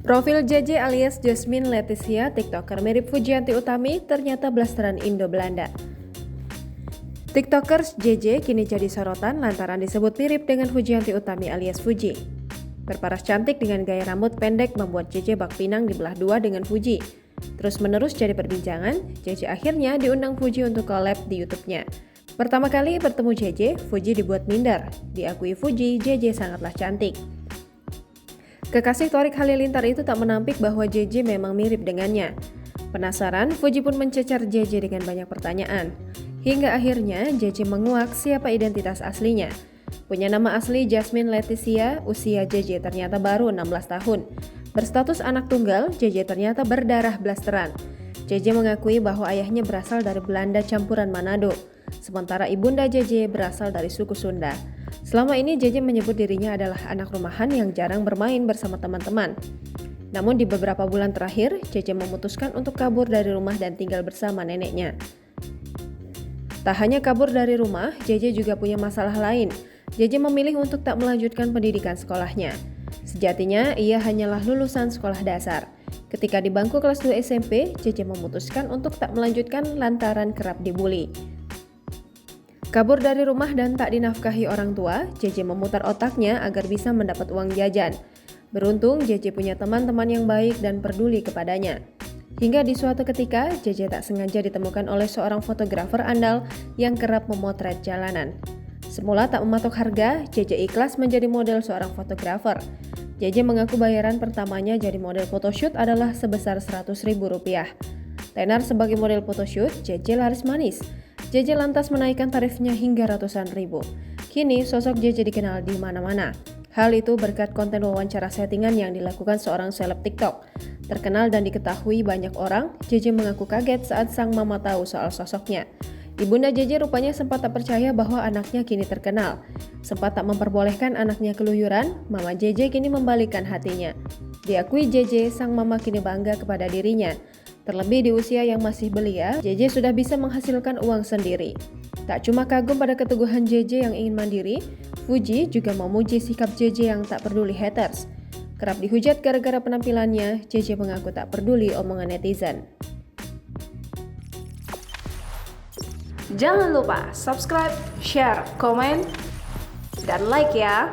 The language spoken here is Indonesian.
Profil JJ alias Jasmine Leticia, TikToker mirip Fujianti Utami, ternyata blasteran Indo-Belanda. TikTokers JJ kini jadi sorotan lantaran disebut mirip dengan Fujianti Utami alias Fuji. Berparas cantik dengan gaya rambut pendek membuat JJ bak pinang dibelah dua dengan Fuji. Terus menerus jadi perbincangan, JJ akhirnya diundang Fuji untuk collab di YouTube-nya. Pertama kali bertemu JJ, Fuji dibuat minder. Diakui Fuji, JJ sangatlah cantik. Kekasih Thorik Halilintar itu tak menampik bahwa JJ memang mirip dengannya. Penasaran, Fuji pun mencecar JJ dengan banyak pertanyaan. Hingga akhirnya JJ menguak siapa identitas aslinya. Punya nama asli Jasmine Leticia, usia JJ ternyata baru 16 tahun. Berstatus anak tunggal, JJ ternyata berdarah blasteran. JJ mengakui bahwa ayahnya berasal dari Belanda campuran Manado, sementara ibunda JJ berasal dari suku Sunda. Selama ini JJ menyebut dirinya adalah anak rumahan yang jarang bermain bersama teman-teman. Namun di beberapa bulan terakhir, JJ memutuskan untuk kabur dari rumah dan tinggal bersama neneknya. Tak hanya kabur dari rumah, JJ juga punya masalah lain. JJ memilih untuk tak melanjutkan pendidikan sekolahnya. Sejatinya, ia hanyalah lulusan sekolah dasar. Ketika di bangku kelas 2 SMP, JJ memutuskan untuk tak melanjutkan lantaran kerap dibully. Kabur dari rumah dan tak dinafkahi orang tua, JJ memutar otaknya agar bisa mendapat uang jajan. Beruntung, JJ punya teman-teman yang baik dan peduli kepadanya. Hingga di suatu ketika, JJ tak sengaja ditemukan oleh seorang fotografer andal yang kerap memotret jalanan. Semula tak mematok harga, JJ ikhlas menjadi model seorang fotografer. JJ mengaku bayaran pertamanya jadi model photoshoot adalah sebesar Rp100.000. Tenar sebagai model photoshoot, JJ laris manis. JJ lantas menaikkan tarifnya hingga ratusan ribu. Kini sosok JJ dikenal di mana-mana. Hal itu berkat konten wawancara settingan yang dilakukan seorang seleb TikTok. Terkenal dan diketahui banyak orang, JJ mengaku kaget saat sang mama tahu soal sosoknya. Ibunda JJ rupanya sempat tak percaya bahwa anaknya kini terkenal. Sempat tak memperbolehkan anaknya keluyuran, mama JJ kini membalikkan hatinya. Diakui JJ, sang mama kini bangga kepada dirinya. Terlebih di usia yang masih belia, JJ sudah bisa menghasilkan uang sendiri. Tak cuma kagum pada keteguhan JJ yang ingin mandiri, Fuji juga memuji sikap JJ yang tak peduli haters. Kerap dihujat gara-gara penampilannya, JJ mengaku tak peduli omongan netizen. Jangan lupa subscribe, share, komen, dan like ya!